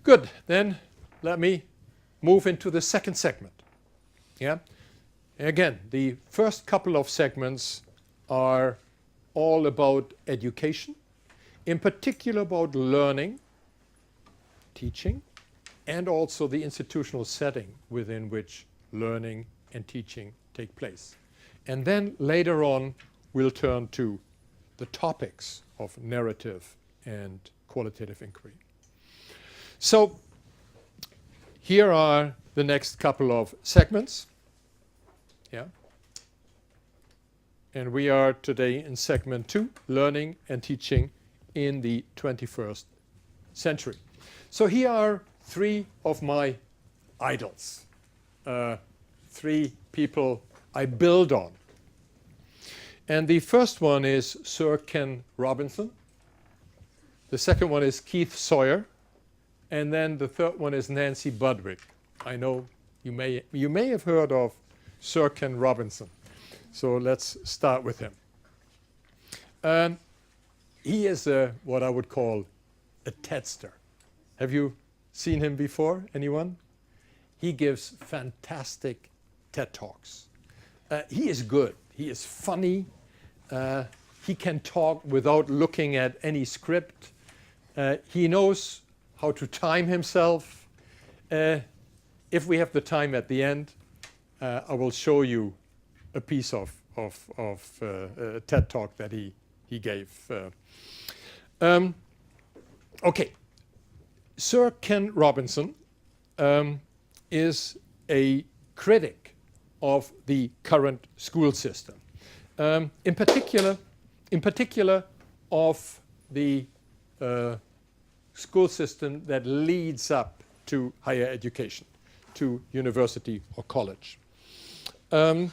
Good. Then let me move into the second segment. Yeah. Again, the first couple of segments are all about education, in particular about learning, teaching, and also the institutional setting within which learning and teaching take place. And then later on, we'll turn to the topics of narrative and qualitative inquiry. So here are the next couple of segments. Yeah. And we are today in segment 2, learning and teaching in the 21st century. So here are 3 of my idols, 3 people I build on. And the first one is Sir Ken Robinson. The second one is Keith Sawyer. And then the third one is Nancy Budwig. I know you may have heard of Sir Ken Robinson. So let's start with him. He is what I would call a TEDster. Have you seen him before, anyone? He gives fantastic TED Talks. He is good. He is funny. He can talk without looking at any script. He knows how to time himself. If we have the time at the end, I will show you a piece of TED Talk that he gave. Okay, Sir Ken Robinson is a critic of the current school system, in particular of the school system that leads up to higher education, to university or college. And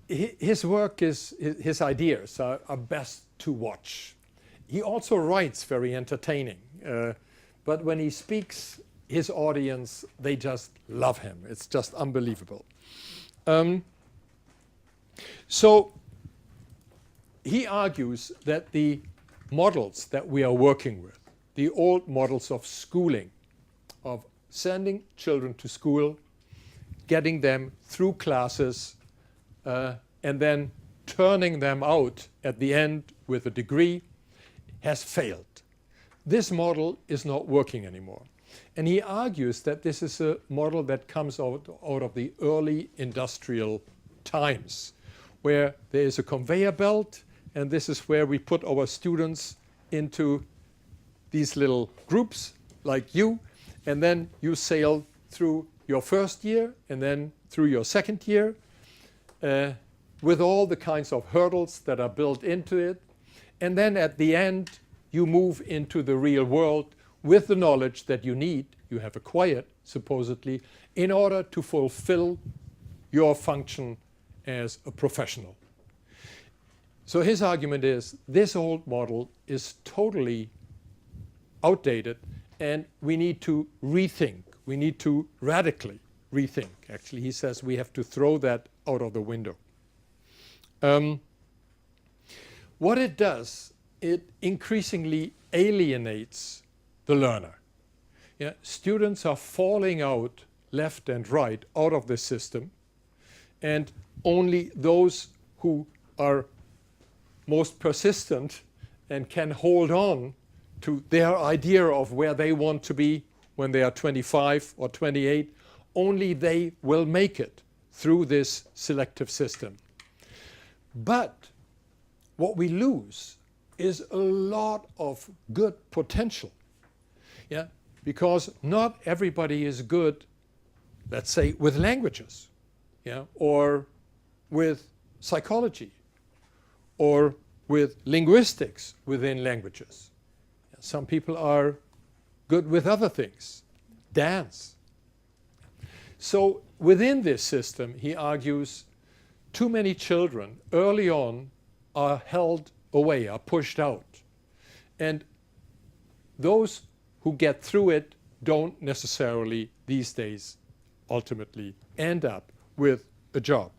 his work his ideas are best to watch. He also writes very entertaining, but when he speaks, his audience, they just love him. It's just unbelievable. So he argues that the models that we are working with, the old models of schooling, of sending children to school, getting them through classes, and then turning them out at the end with a degree, has failed. This model is not working anymore. And he argues that this is a model that comes out of the early industrial times, where there is a conveyor belt, and this is where we put our students into these little groups like you, and then you sail through your first year and then through your second year with all the kinds of hurdles that are built into it. And then at the end, you move into the real world with the knowledge that you have acquired, supposedly, in order to fulfill your function as a professional. So his argument is this old model is totally outdated, and we need to rethink. We need to radically rethink. Actually, he says we have to throw that out of the window. What it does, it increasingly alienates the learner. Yeah, students are falling out left and right out of the system, and only those who are most persistent and can hold on to their idea of where they want to be when they are 25 or 28, only they will make it through this selective system. But what we lose is a lot of good potential. Yeah? Because not everybody is good, let's say, with languages, yeah? Or with psychology, or with linguistics within languages. Some people are good with other things, dance. So within this system, he argues, too many children early on are held away, are pushed out. And those who get through it don't necessarily these days ultimately end up with a job.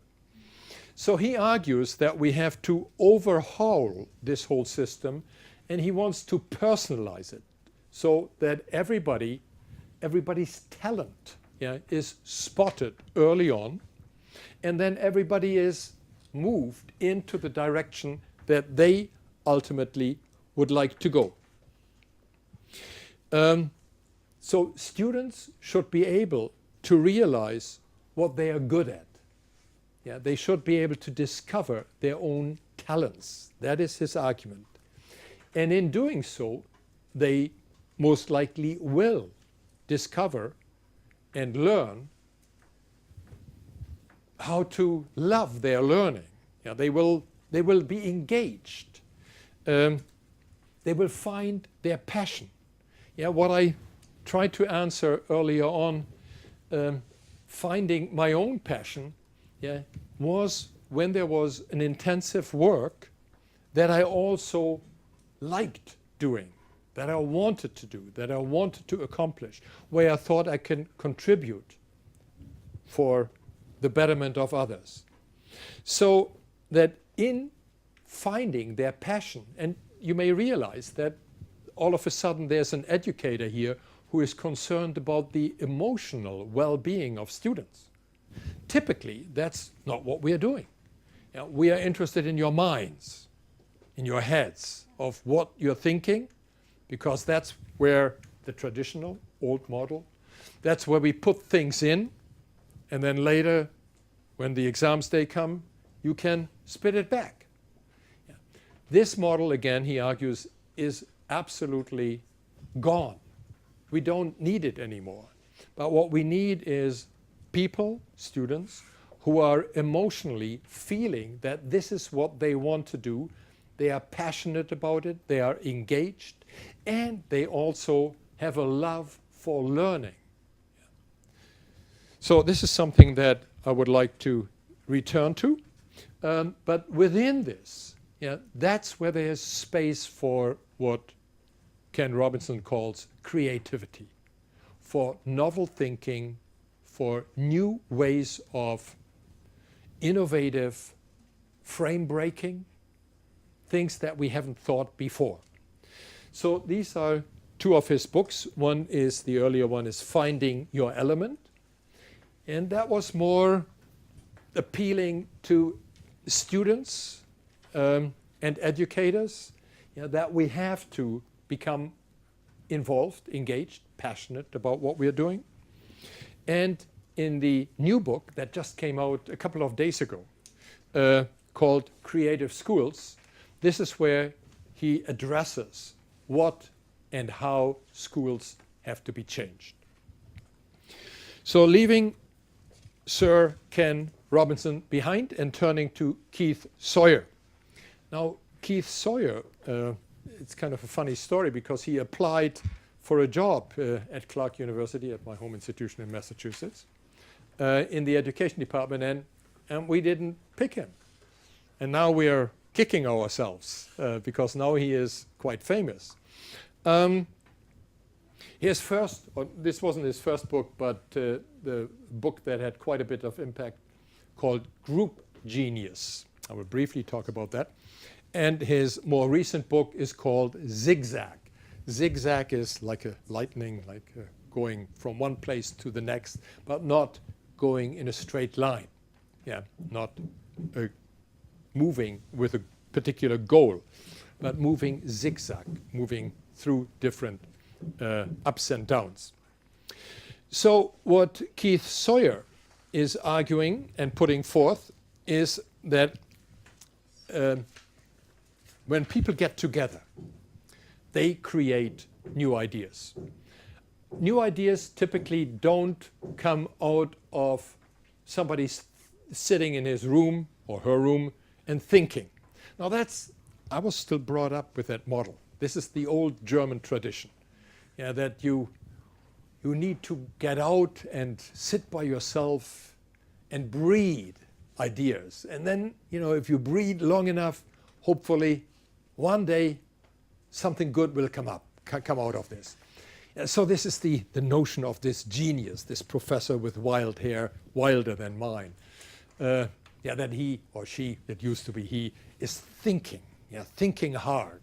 So he argues that we have to overhaul this whole system and he wants to personalize it so that everybody's talent, yeah, is spotted early on, and then everybody is moved into the direction that they ultimately would like to go. So students should be able to realize what they are good at. Yeah, they should be able to discover their own talents. That is his argument. And in doing so, they most likely will discover and learn how to love their learning. Yeah, they will be engaged. They will find their passion. Yeah, what I tried to answer earlier on, finding my own passion, yeah, was when there was an intensive work that I also liked doing, that I wanted to do, that I wanted to accomplish, where I thought I can contribute for the betterment of others. So that in finding their passion, and you may realize that all of a sudden there's an educator here who is concerned about the emotional well-being of students. Typically, that's not what we are doing. You know, we are interested in your minds, in your heads, of what you're thinking, because that's where the traditional old model, that's where we put things in, and then later, when the exams day come, you can spit it back. Yeah. This model, again, he argues, is absolutely gone. We don't need it anymore. But what we need is people, students, who are emotionally feeling that this is what they want to do. They are passionate about it, they are engaged, and they also have a love for learning. So this is something that I would like to return to. But within this, yeah, that's where there's space for what Ken Robinson calls creativity, for novel thinking, for new ways of innovative frame breaking, things that we haven't thought before. So these are two of his books. One is, the earlier one is Finding Your Element. And that was more appealing to students and educators, you know, that we have to become involved, engaged, passionate about what we are doing. And in the new book that just came out a couple of days ago, called Creative Schools, this is where he addresses what and how schools have to be changed. So leaving Sir Ken Robinson behind and turning to Keith Sawyer. Now, Keith Sawyer, it's kind of a funny story because he applied for a job at Clark University, at my home institution in Massachusetts, in the education department, and we didn't pick him. And now we are kicking ourselves because now he is quite famous. His first, or this wasn't his first book, but the book that had quite a bit of impact, called Group Genius. I will briefly talk about that. And his more recent book is called Zigzag. Zigzag is like a lightning, like going from one place to the next, but not going in a straight line. Yeah, not moving with a particular goal, but moving zigzag, moving through different ups and downs. So what Keith Sawyer is arguing and putting forth is that when people get together, they create new ideas. New ideas typically don't come out of somebody sitting in his room or her room and thinking. Now I was still brought up with that model. This is the old German tradition, yeah, that you need to get out and sit by yourself and breed ideas. And then, if you breed long enough, hopefully one day something good will come out of this. So this is the notion of this genius, this professor with wild hair, wilder than mine. That he or she, that used to be he, is thinking hard.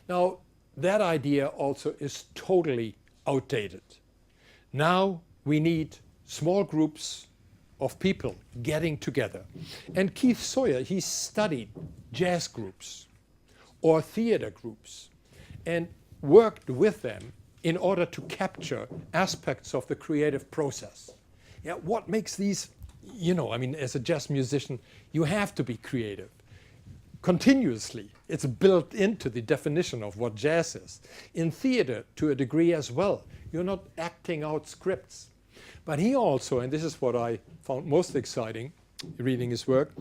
Now, that idea also is totally outdated. Now we need small groups of people getting together. And Keith Sawyer, he studied jazz groups or theater groups and worked with them in order to capture aspects of the creative process. Yeah, what makes these, I mean, as a jazz musician, you have to be creative continuously. It's built into the definition of what jazz is. In theater, to a degree as well, you're not acting out scripts. But he also, and this is what I found most exciting reading his work,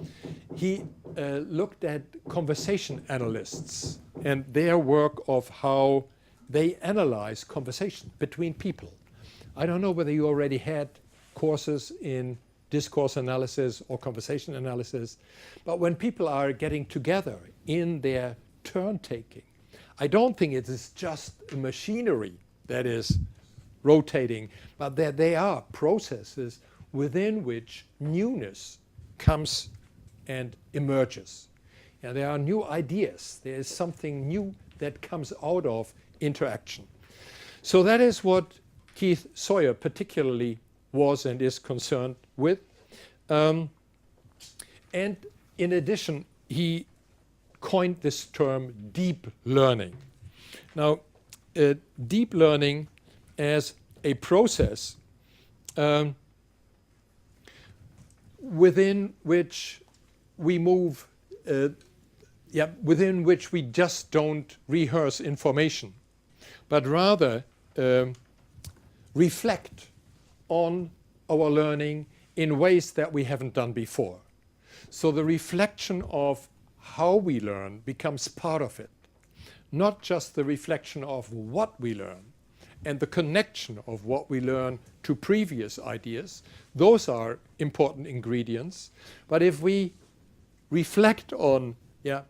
he looked at conversation analysts and their work of how they analyze conversation between people. I don't know whether you already had courses in discourse analysis or conversation analysis, but when people are getting together in their turn-taking, I don't think it is just a machinery that is rotating, but that they are processes within which newness comes and emerges. And there are new ideas. There is something new that comes out of interaction. So that is what Keith Sawyer particularly was and is concerned with. And in addition, he coined this term deep learning. Now, deep learning as a process within which we move, within which we just don't rehearse information, but rather reflect on our learning in ways that we haven't done before. So the reflection of how we learn becomes part of it, not just the reflection of what we learn and the connection of what we learn to previous ideas. Those are important ingredients. But if we reflect on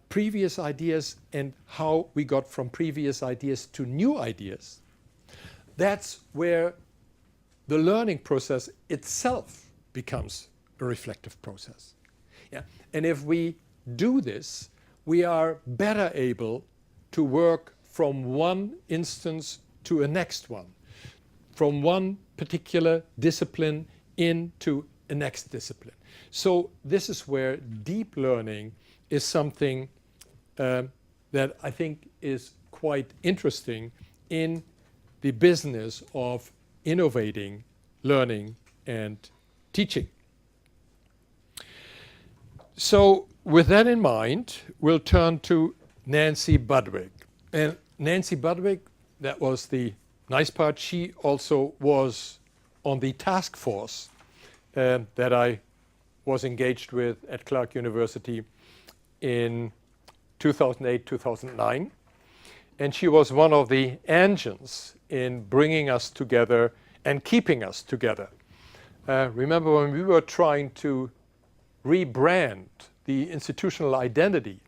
previous ideas and how we got from previous ideas to new ideas, that's where the learning process itself becomes a reflective process. And if we do this, we are better able to work from one instance to a next one, from one particular discipline into a next discipline. So this is where deep learning is something that I think is quite interesting in the business of innovating learning and teaching. So with that in mind, we'll turn to Nancy Budwig. And Nancy Budwig, that was the nice part. She also was on the task force that I was engaged with at Clark University in 2008, 2009. And she was one of the engines in bringing us together and keeping us together. Remember when we were trying to rebrand the institutional identity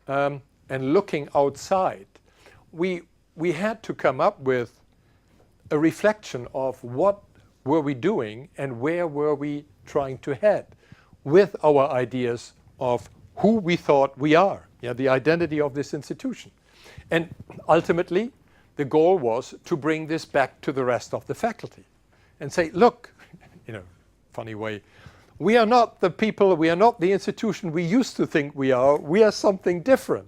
and looking outside, we had to come up with a reflection of what were we doing and where were we trying to head with our ideas of who we thought we are, the identity of this institution. And ultimately, the goal was to bring this back to the rest of the faculty and say, look, funny way, we are not the people, we are not the institution we used to think we are something different.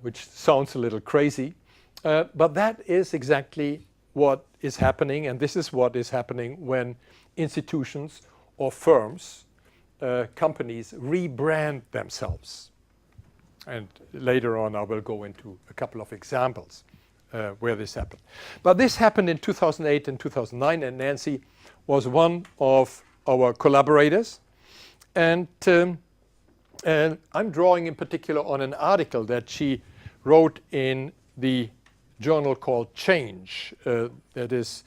Which sounds a little crazy, but that is exactly what is happening, and this is what is happening when institutions or firms, companies rebrand themselves. And later on I will go into a couple of examples where this happened. But this happened in 2008 and 2009, and Nancy was one of our collaborators. And I'm drawing in particular on an article that she wrote in the journal called Change, that is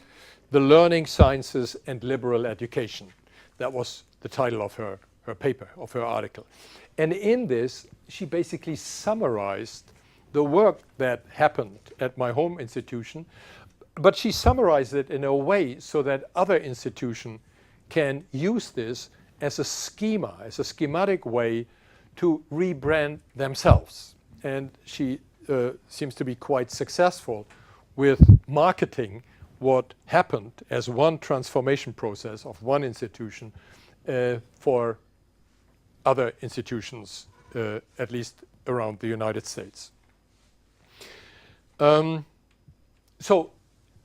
The Learning Sciences and Liberal Education. That was the title of her paper, of her article. And in this, she basically summarized the work that happened at my home institution, but she summarized it in a way so that other institutions can use this as a schema, as a schematic way to rebrand themselves. And she seems to be quite successful with marketing what happened as one transformation process of one institution for other institutions, at least around the United States. So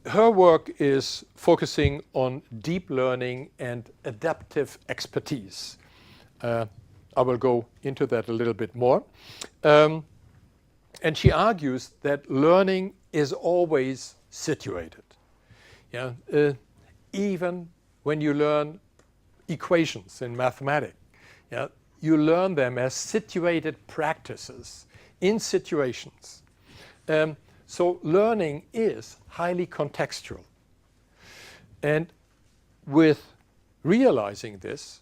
her work is focusing on deep learning and adaptive expertise. I will go into that a little bit more. And she argues that learning is always situated. Yeah? Even when you learn equations in mathematics, yeah, you learn them as situated practices in situations. So learning is highly contextual. And with realizing this,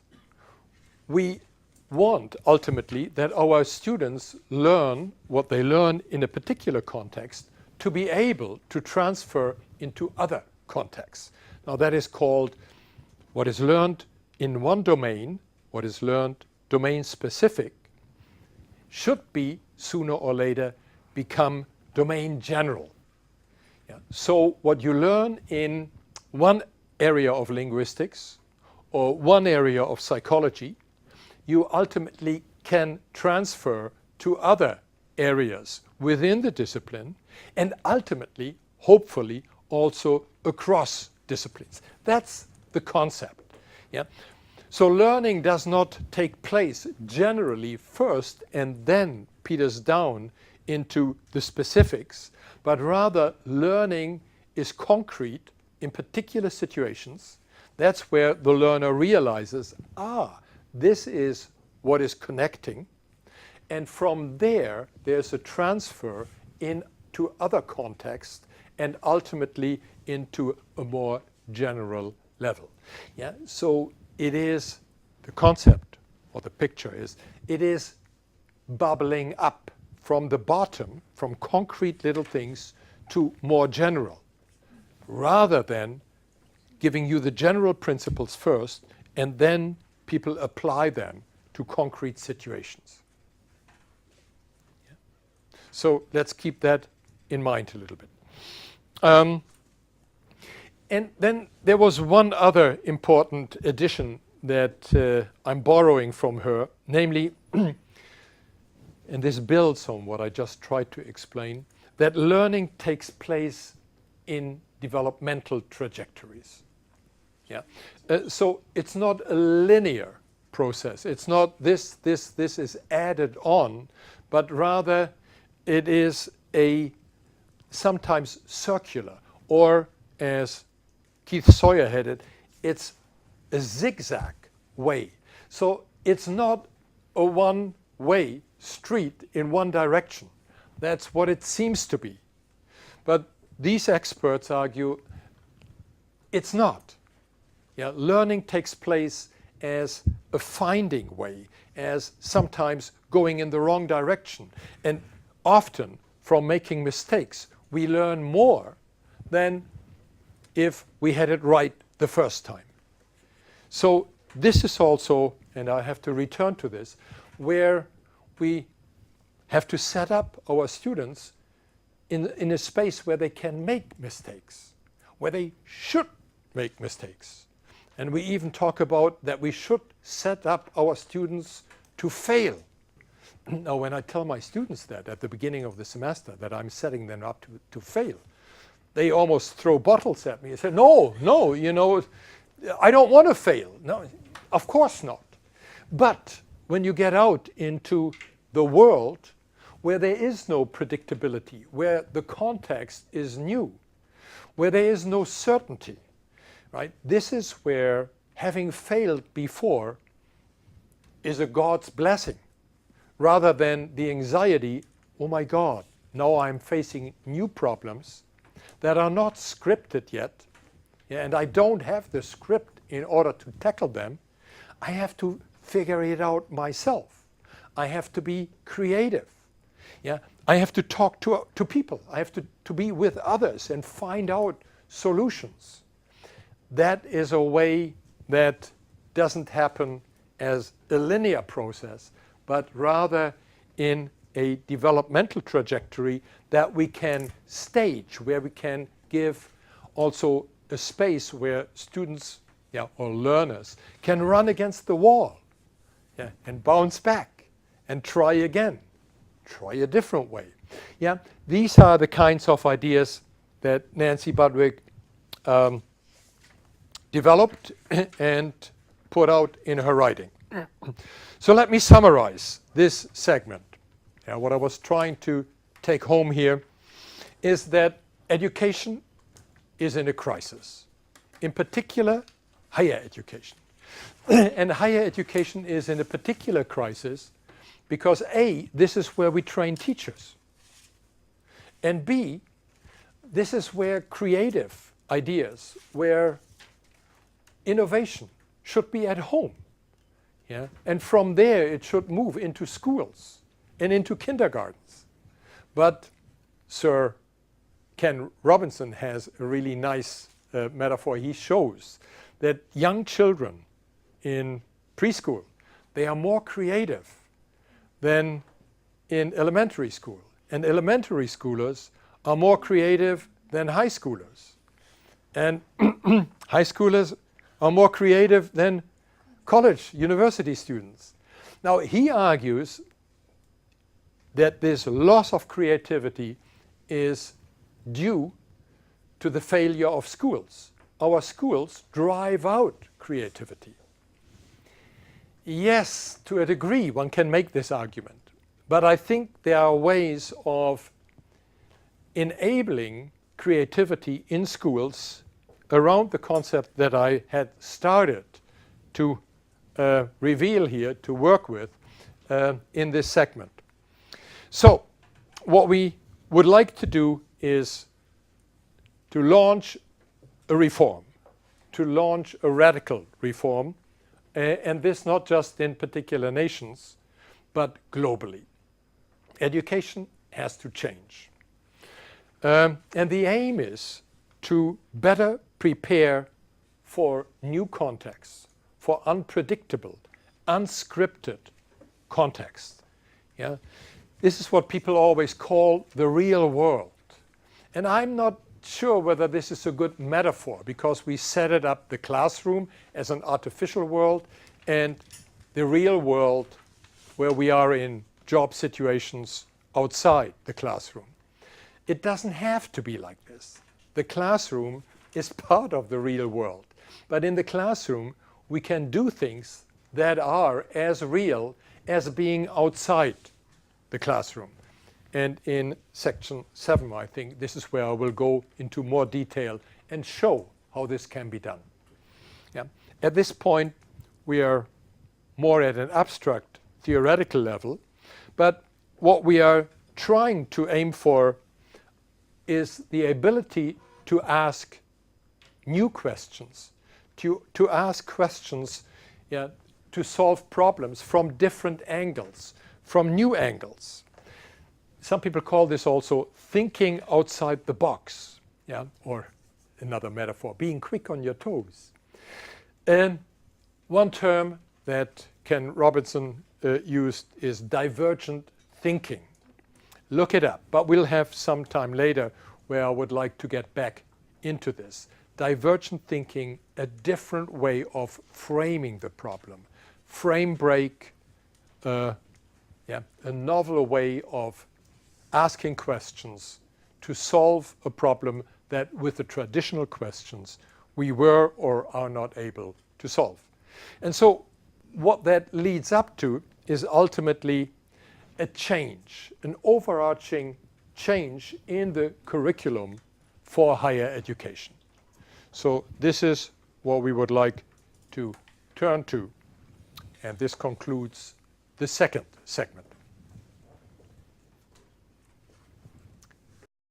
we want ultimately that our students learn what they learn in a particular context to be able to transfer into other contexts. Now that is called what is learned in one domain, what is learned domain specific, should be sooner or later become domain general. Yeah. So what you learn in one area of linguistics or one area of psychology, you ultimately can transfer to other areas within the discipline and ultimately, hopefully, also across disciplines. That's the concept. Yeah? So learning does not take place generally first and then peters down into the specifics, but rather learning is concrete in particular situations. That's where the learner realizes, this is what is connecting. And from there, there's a transfer into other contexts and ultimately into a more general level. Yeah? So it is, the concept or the picture is, it is bubbling up from the bottom, from concrete little things to more general, rather than giving you the general principles first and then people apply them to concrete situations. Yeah. So let's keep that in mind a little bit. And then there was one other important addition that I'm borrowing from her, namely, and this builds on what I just tried to explain, that learning takes place in developmental trajectories. Yeah. So it's not a linear process. It's not this is added on, but rather it is a sometimes circular, or as Keith Sawyer had it, it's a zigzag way. So it's not a one-way street in one direction. That's what it seems to be. But these experts argue it's not. Yeah, learning takes place as a finding way, as sometimes going in the wrong direction. And often from making mistakes, we learn more than if we had it right the first time. So this is also, and I have to return to this, where we have to set up our students in a space where they can make mistakes, where they should make mistakes. And we even talk about that we should set up our students to fail. Now, when I tell my students that at the beginning of the semester, that I'm setting them up to fail, they almost throw bottles at me and say, no, you know, I don't want to fail. No, of course not. But when you get out into the world where there is no predictability, where the context is new, where there is no certainty, right? This is where having failed before is a God's blessing, rather than the anxiety, oh my God, now I'm facing new problems that are not scripted yet, and I don't have the script in order to tackle them. I have to figure it out myself. I have to be creative. Yeah? I have to talk to people. I have to be with others and find out solutions. That is a way that doesn't happen as a linear process, but rather in a developmental trajectory that we can stage, where we can give also a space where students or learners can run against the wall and bounce back and try again, try a different way. These are the kinds of ideas that Nancy Budwig developed and put out in her writing. So let me summarize this segment. What I was trying to take home here is that education is in a crisis, in particular higher education. And higher education is in a particular crisis because A, this is where we train teachers, and B, this is where creative ideas, where innovation should be at home. And from there it should move into schools and into kindergartens. But Sir Ken Robinson has a really nice metaphor. He shows that young children in preschool, they are more creative than in elementary school. And elementary schoolers are more creative than high schoolers. And high schoolers are more creative than college, university students. Now, he argues that this loss of creativity is due to the failure of schools. Our schools drive out creativity. Yes, to a degree, one can make this argument. But I think there are ways of enabling creativity in schools around the concept that I had started to reveal here, to work with in this segment. So what we would like to do is to launch a reform, to launch a radical reform, and this not just in particular nations, but globally. Education has to change. And the aim is to better prepare for new contexts, for unpredictable, unscripted contexts. This is what people always call the real world. And I'm not sure whether this is a good metaphor, because we set it up, the classroom, as an artificial world, and the real world where we are in job situations outside the classroom. It doesn't have to be like this. The classroom is part of the real world. But in the classroom, we can do things that are as real as being outside the classroom. And in section 7, I think, this is where I will go into more detail and show how this can be done. At this point, we are more at an abstract theoretical level, but what we are trying to aim for is the ability to ask new questions, to ask questions to solve problems from different angles, from new angles. Some people call this also thinking outside the box, or another metaphor, being quick on your toes. And one term that Ken Robinson used is divergent thinking. Look it up, but we'll have some time later where I would like to get back into this. Divergent thinking, a different way of framing the problem. Frame break, a novel way of asking questions to solve a problem that with the traditional questions we were or are not able to solve. And so what that leads up to is ultimately a change, an overarching change in the curriculum for higher education. So this is what we would like to turn to, and this concludes the second segment.